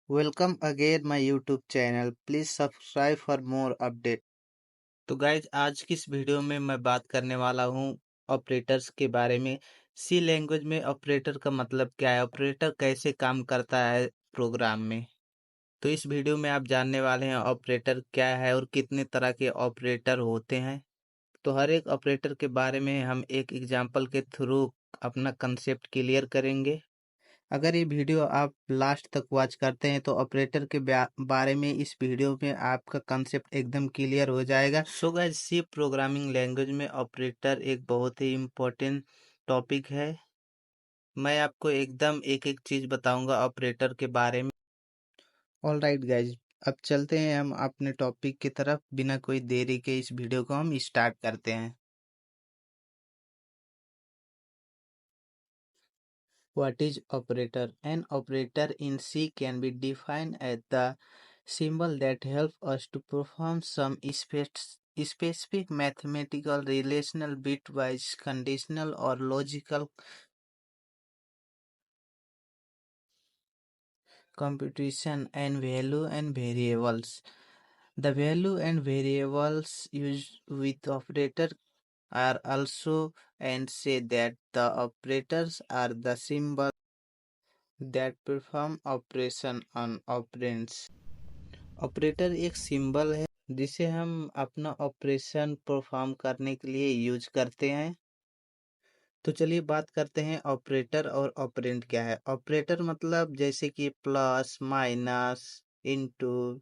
Welcome again my YouTube channel. Please subscribe for more update. तो guys आज की इस वीडियो में मैं बात करने वाला हूँ ऑपरेटर्स के बारे में। सी लैंग्वेज में ऑपरेटर का मतलब क्या है, ऑपरेटर कैसे काम करता है प्रोग्राम में। तो इस वीडियो में आप जानने वाले हैं ऑपरेटर क्या है और कितने तरह के ऑपरेटर होते हैं। तो हर एक ऑपरेटर के बारे में हम एक एग्जांपल के थ्रू अपना कंसेप्ट क्लियर करेंगे। अगर ये वीडियो आप लास्ट तक वॉच करते हैं तो ऑपरेटर के बारे में इस वीडियो में आपका कंसेप्ट एकदम क्लियर हो जाएगा। So guys, C programming language में ऑपरेटर एक बहुत ही इम्पोर्टेंट टॉपिक है। मैं आपको एकदम एक एक चीज बताऊंगा ऑपरेटर के बारे में। ऑल राइट गाइज, अब चलते हैं हम अपने टॉपिक की तरफ। बिना कोई देरी के इस वीडियो को हम स्टार्ट करते हैं। What is operator? An operator in C can be defined as the symbol that helps us to perform some specific mathematical, relational, bitwise, conditional, or logical computation and value and variables. The value and variables used with operator are also and say that the operators are the symbol that perform operation on operands. Operator एक symbol है जिसे हम अपना operation perform करने के लिए use करते हैं। तो चलिए बात करते हैं ऑपरेटर और ऑपरेंड क्या है। ऑपरेटर मतलब जैसे कि plus, minus, into,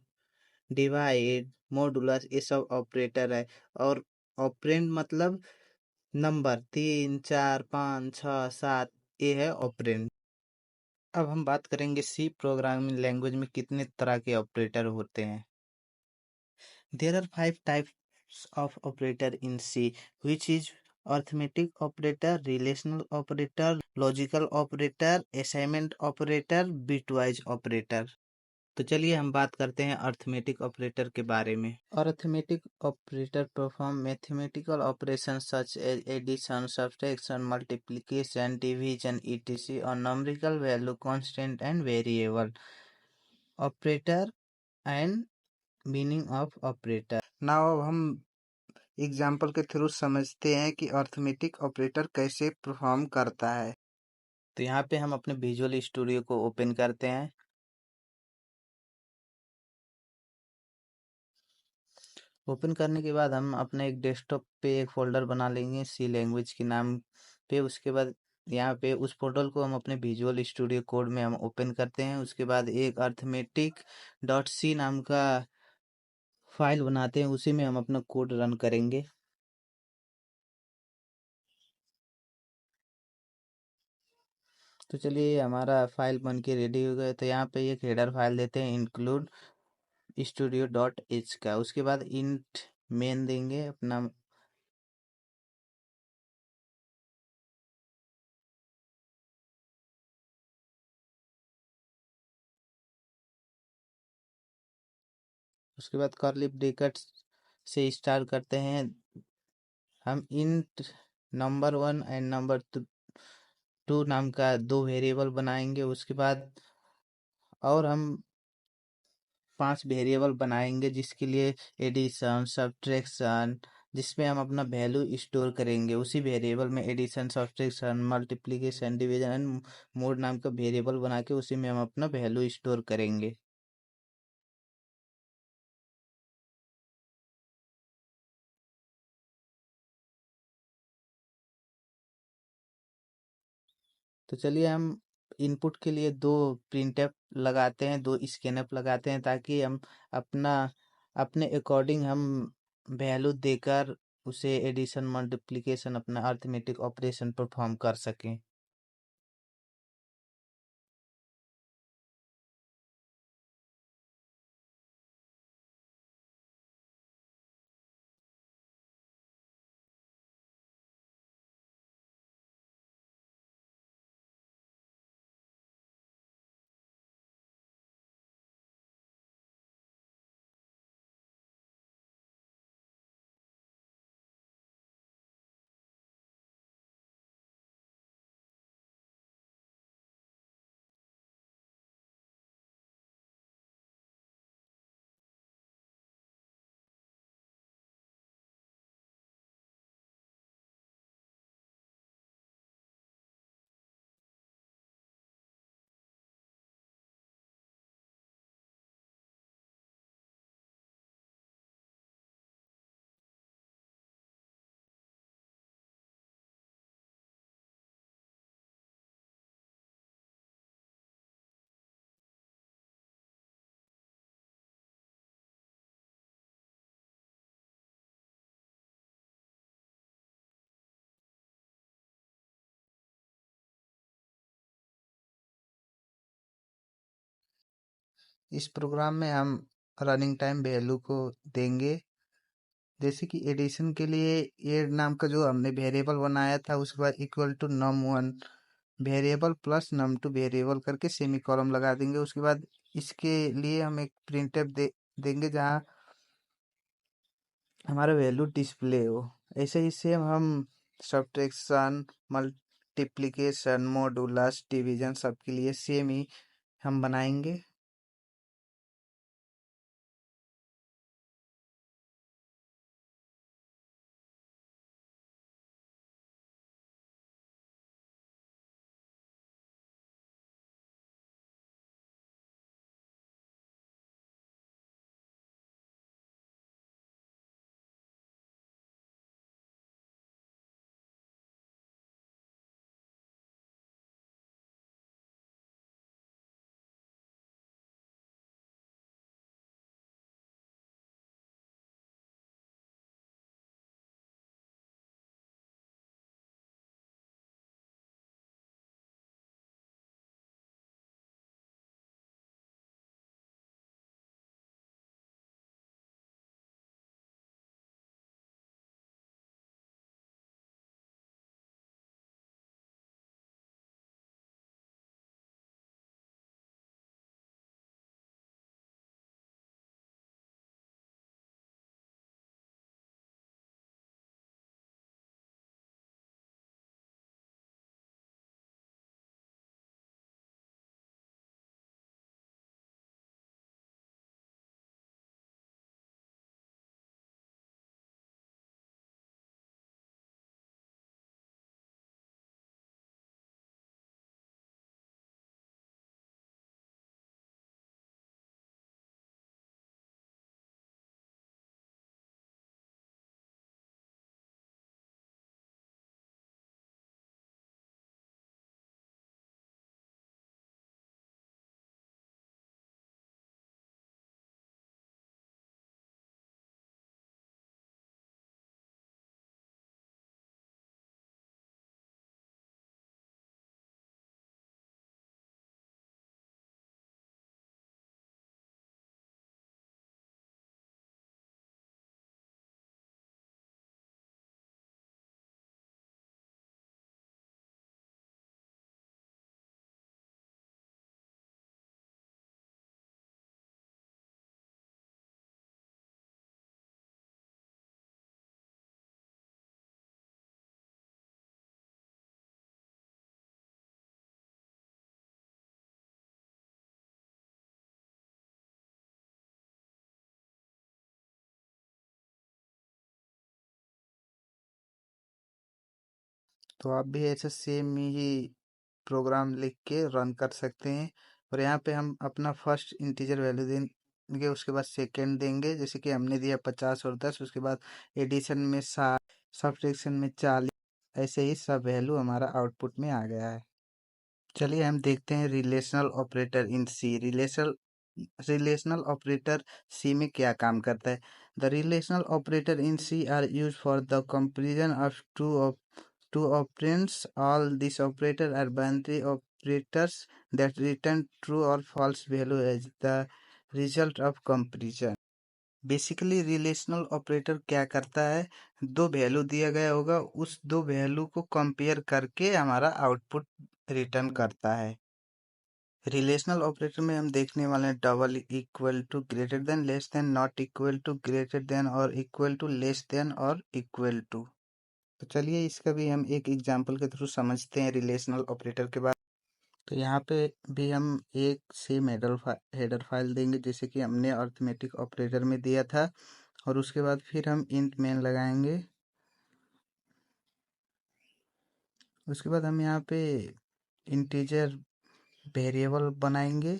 divide, modulus, ये सब ऑपरेटर है। और ऑपरेंड मतलब नंबर 3, 4, 5, 6, 7, ये है ऑपरेंड। अब हम बात करेंगे सी प्रोग्रामिंग लैंग्वेज में कितने तरह के ऑपरेटर होते हैं। There are 5 types of operator in C, which is arithmetic operator, relational operator, logical operator, assignment operator, bitwise operator. तो चलिए हम बात करते हैं अर्थमेटिक ऑपरेटर के बारे में। Arithmetic operator perform mathematical operation such as addition, subtraction, multiplication, division etc on numerical value, constant and variable. Operator and meaning of operator. Now अब हम एग्जाम्पल के थ्रू समझते हैं कि अर्थमेटिक ऑपरेटर कैसे परफॉर्म करता है। तो यहाँ पे हम अपने विजुअल स्टूडियो को ओपन करते हैं। ओपन करने के बाद हम अपने एक डेस्कटॉप पे एक फोल्डर बना लेंगे सी लैंग्वेज के नाम पे। उसके बाद यहाँ पे उस फोल्डर को हम अपने विजुअल स्टूडियो कोड में हम ओपन करते हैं। उसके बाद एक अर्थमेटिक डॉट सी नाम का फाइल बनाते हैं, उसी में हम अपना कोड रन करेंगे। तो चलिए हमारा फाइल बन के रेडी हो गया। तो यहाँ पे एक हेडर फाइल देते हैं इंक्लूड स्टूडियो डॉट एच का। उसके बाद इंट मेन देंगे अपना। उसके बाद कर्ली ब्रैकेट से स्टार्ट करते हैं। हम इंट नंबर 1 एंड नंबर 2 नाम का 2 वेरिएबल बनाएंगे। उसके बाद और हम 5 वेरिएबल बनाएंगे जिसके लिए एडिशन, सब्ट्रैक्शन, जिसमें हम अपना वैल्यू स्टोर करेंगे। उसी वेरिएबल में addition, subtraction, multiplication, division and mod नाम का वेरिएबल बना के उसी में हम अपना वैल्यू स्टोर करेंगे। तो चलिए हम इनपुट के लिए 2 प्रिंटफ लगाते हैं, 2 स्कैनफ लगाते हैं, ताकि हम अपना अपने अकॉर्डिंग हम वैल्यू देकर उसे एडिशन, मल्टीप्लिकेशन, अपना अर्थमेटिक ऑपरेशन परफॉर्म कर सकें। इस प्रोग्राम में हम रनिंग टाइम वैल्यू को देंगे। जैसे कि एडिशन के लिए ये नाम का जो हमने वेरिएबल बनाया था, उसके बाद equal to num1 variable plus num2 variable करके सेमी कॉलम लगा देंगे। उसके बाद इसके लिए हम एक प्रिंटफ देंगे जहाँ हमारा वैल्यू डिस्प्ले हो। ऐसे ही सेम हम सब्ट्रैक्शन, मल्टीप्लिकेशन, मॉडुलस, डिवीजन सबके लिए सेम ही हम बनाएंगे। तो आप भी ऐसे सेम ही प्रोग्राम लिख के रन कर सकते हैं। और यहाँ पे हम अपना फर्स्ट इंटीजर वैल्यू देंगे, उसके बाद सेकंड देंगे, जैसे कि हमने दिया 50 और 10। उसके बाद एडिशन में 60, सब्ट्रैक्शन में 40। ऐसे ही सब वैल्यू हमारा आउटपुट में आ गया है। चलिए हम देखते हैं relational operator in C. Relational operator C में क्या काम करता है। The relational operator in C are use for the comparison of two operands. All these operators are binary operators that return true or false value as the result of comparison. Basically relational operator क्या करता है, दो value दिया गया होगा, उस दो value को कंपेयर करके हमारा आउटपुट रिटर्न करता है। रिलेशनल ऑपरेटर में हम देखने वाले हैं double equal to, greater than, less than, not equal to, greater than और इक्वल टू, लेस देन और इक्वल टू। तो चलिए इसका भी हम एक एग्जांपल के थ्रू समझते हैं रिलेशनल ऑपरेटर के बाद। तो यहाँ पे भी हम एक सेम हेडर फाइल देंगे, जैसे कि हमने अरिथमेटिक ऑपरेटर में दिया था। और उसके बाद फिर हम इंट मेन लगाएंगे। उसके बाद हम यहाँ पे इंटीजर वेरिएबल बनाएंगे,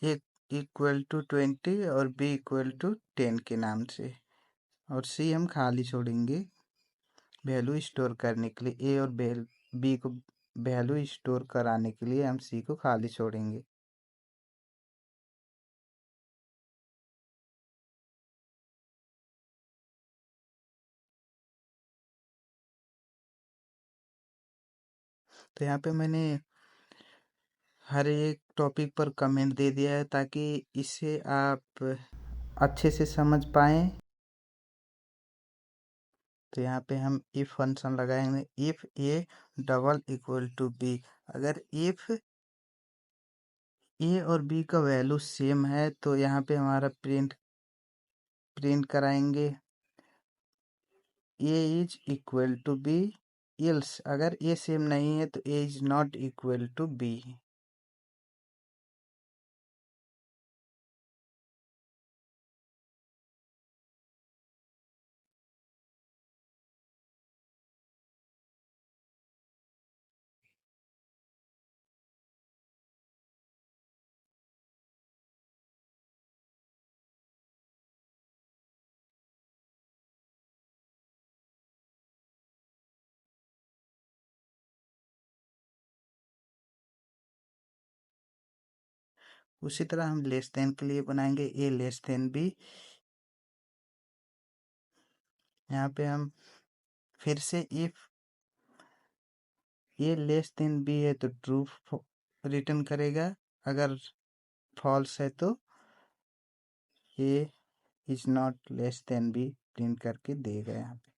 एक इक्वल टू 20 और बी इक्वल टू 10 के नाम से। और सी हम खाली छोड़ेंगे वैल्यू स्टोर करने के लिए। ए और बी को वैल्यू स्टोर कराने के लिए हम सी को खाली छोड़ेंगे। तो यहाँ पे मैंने हर एक टॉपिक पर कमेंट दे दिया है ताकि इसे आप अच्छे से समझ पाएँ। तो यहाँ पे हम इफ फंक्शन लगाएंगे, if A double equal to B. अगर इफ ए और बी का वैल्यू सेम है तो यहाँ पे हमारा प्रिंट कराएंगे A is equal to B. Else अगर ए सेम नहीं है तो A is not equal to B. उसी तरह हम लेस देन के लिए बनाएंगे ए लेस देन बी। यहाँ पे हम फिर से if A less than B है तो ट्रू रिटर्न करेगा, अगर फॉल्स है तो A is not less than B print करके देगा यहाँ पे।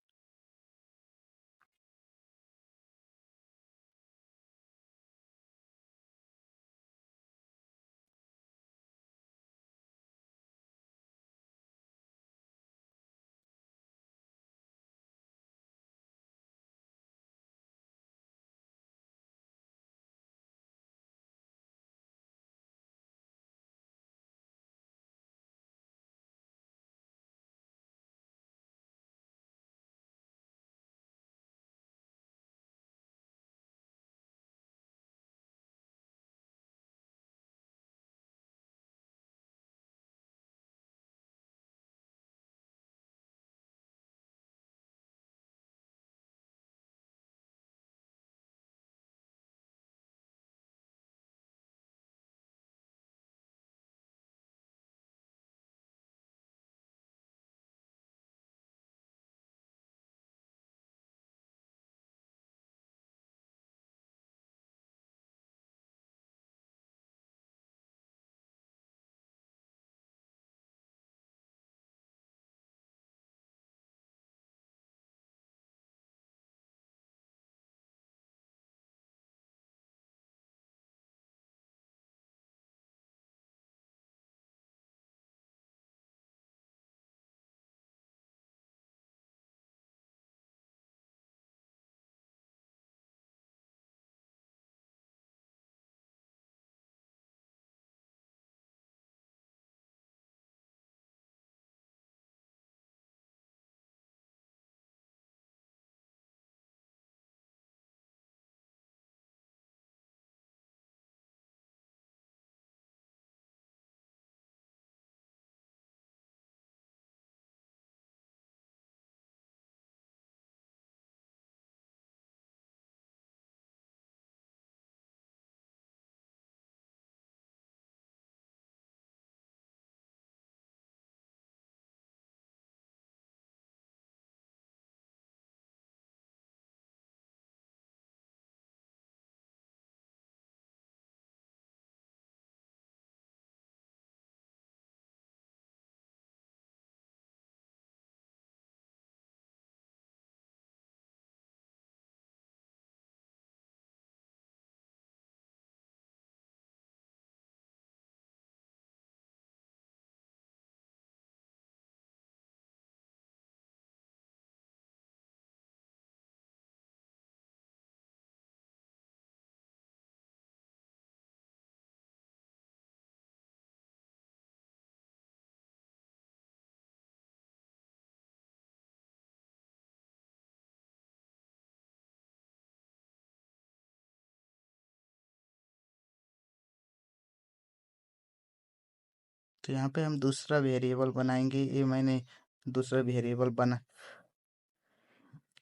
तो यहाँ पे हम दूसरा वेरिएबल बनाएंगे। ये मैंने दूसरा वेरिएबल बना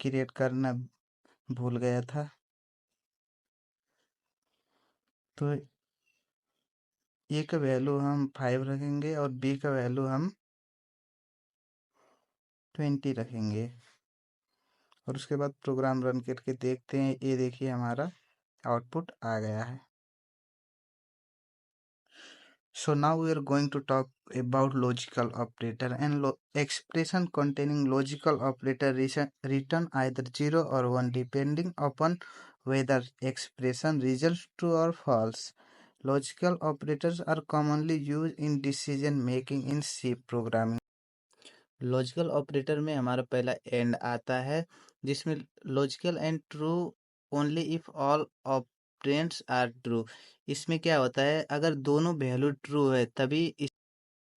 क्रिएट करना भूल गया था। तो ए का वैल्यू हम 5 रखेंगे और बी का वैल्यू हम 20 रखेंगे। और उसके बाद प्रोग्राम रन करके देखते हैं। ये देखिए हमारा आउटपुट आ गया है। So now we are going to talk about logical operator and expression containing logical operator return either 0 or 1 depending upon whether expression results true or false. Logical operators are commonly used in decision making in C programming. Logical operator में हमारा पहला and आता है जिसमें logical and true only if all operands are true. इसमें क्या होता है, अगर दोनों वैल्यू ट्रू है तभी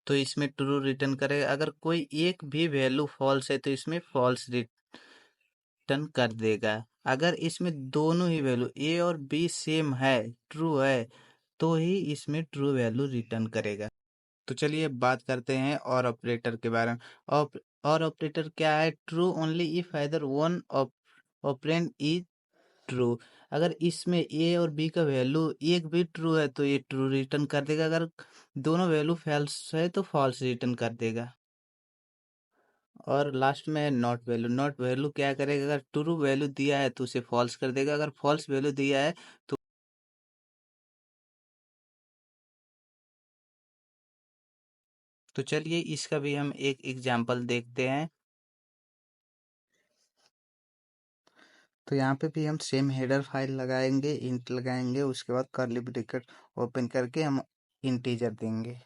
तो इसमें ट्रू रिटर्न करेगा, अगर कोई एक भी वैल्यू फॉल्स है तो इसमें फॉल्स रिटर्न कर देगा। अगर इसमें दोनों ही वैल्यू ए और बी सेम है, ट्रू है, तो ही इसमें ट्रू वैल्यू रिटर्न करेगा। तो चलिए बात करते हैं और ऑपरेटर के बारे में। और ऑपरेटर क्या है, true only if either one operand is true. अगर इसमें ए और बी का वैल्यू एक भी ट्रू है तो ये ट्रू रिटर्न कर देगा, अगर दोनों वैल्यू फॉल्स है तो फॉल्स रिटर्न कर देगा। और लास्ट में नॉट वैल्यू। नॉट वैल्यू क्या करेगा, अगर ट्रू वैल्यू दिया है तो उसे फॉल्स कर देगा, अगर फॉल्स वैल्यू दिया है तो चलिए इसका भी हम एक एग्जाम्पल देखते हैं। तो यहाँ पे भी हम सेम हेडर फाइल लगाएंगे, इंट लगाएंगे, उसके बाद कर्ली ब्रैकेट ओपन करके हम इंटीजर देंगे।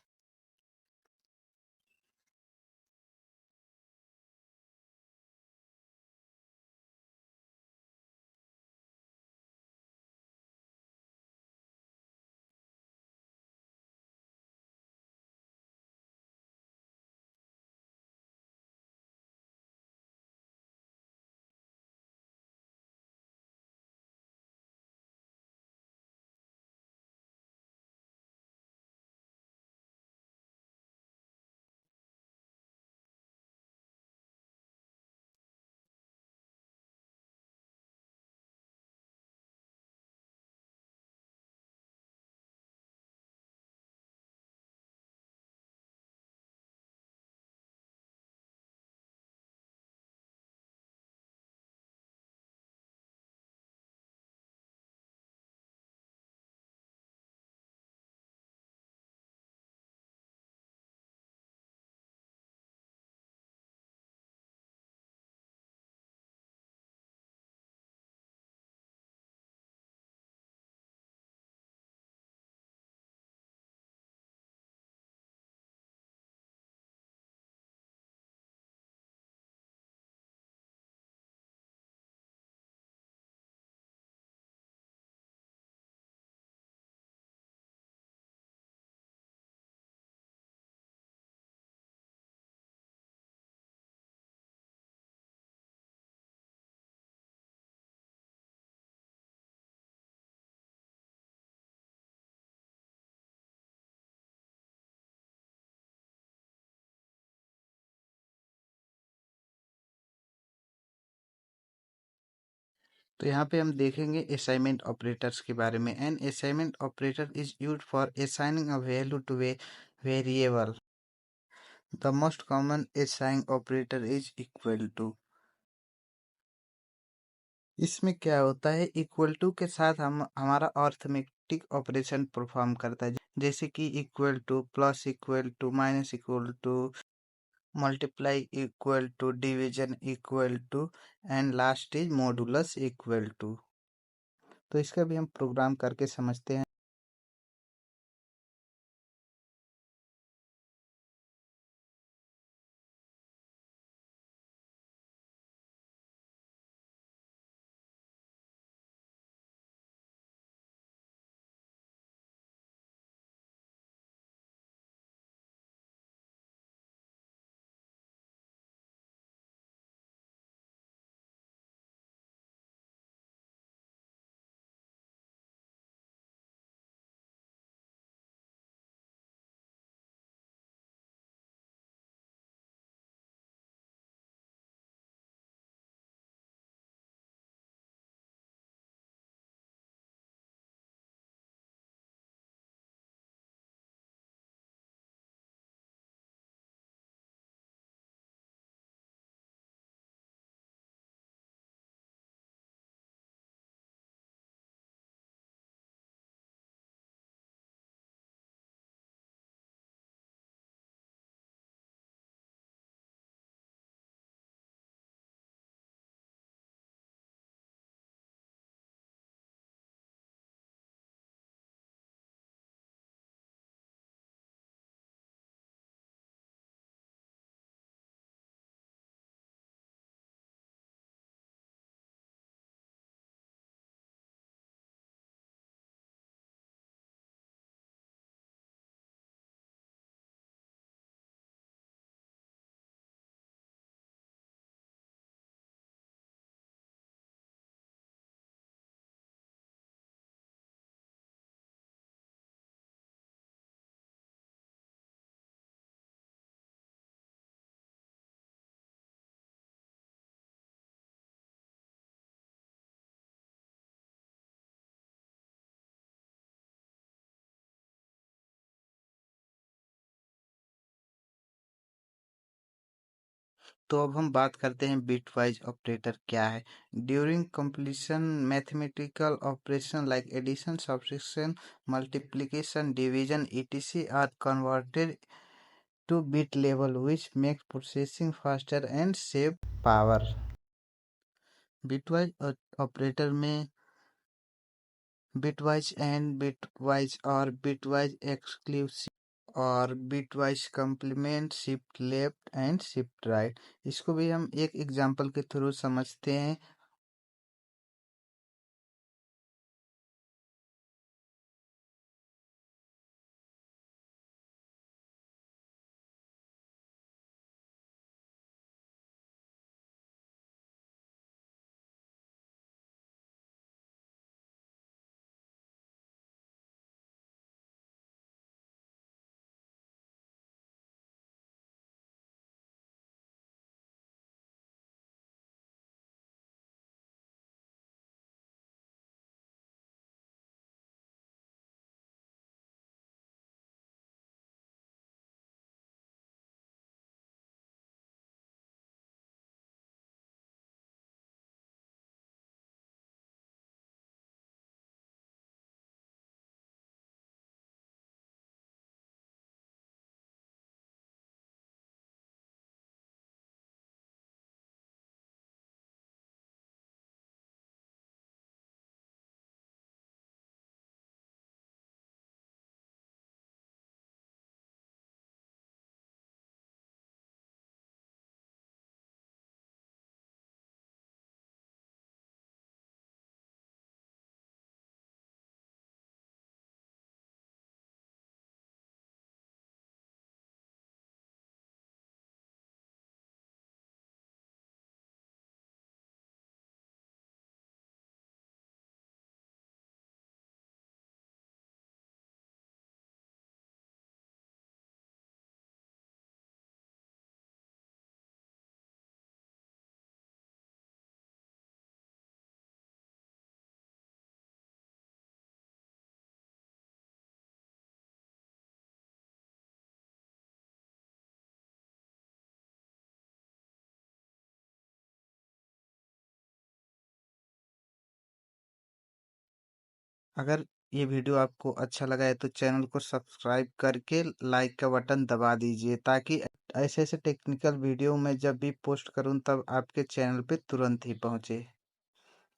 तो यहाँ पे हम देखेंगे असाइनमेंट ऑपरेटर्स के बारे में। An assignment operator is used for assigning a value to variable. The most common assign operator is equal to. इसमें क्या होता है, इक्वल टू के साथ हम हमारा अर्थमेटिक ऑपरेशन परफॉर्म करता है, जैसे कि equal to, plus equal to, minus equal to, multiply equal to, division equal to, and last is modulus equal to. तो इसका भी हम प्रोग्राम करके समझते हैं। तो अब हम बात करते हैं बिटवाइज ऑपरेटर क्या है। During completion mathematical operation like addition, subtraction, multiplication, division etc are converted to bit level, which makes processing faster and save power. Bitwise operator में बिटवाइज एंड बिटवाइज और बिटवाइज एक्सक्लूसिव और bitwise complement, shift left and shift right, इसको भी हम एक example के through समझते हैं। अगर ये वीडियो आपको अच्छा लगा है तो चैनल को सब्सक्राइब करके लाइक का बटन दबा दीजिए, ताकि ऐसे ऐसे टेक्निकल वीडियो मैं जब भी पोस्ट करूं तब आपके चैनल पे तुरंत ही पहुंचे।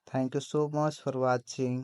Thank you so much for watching.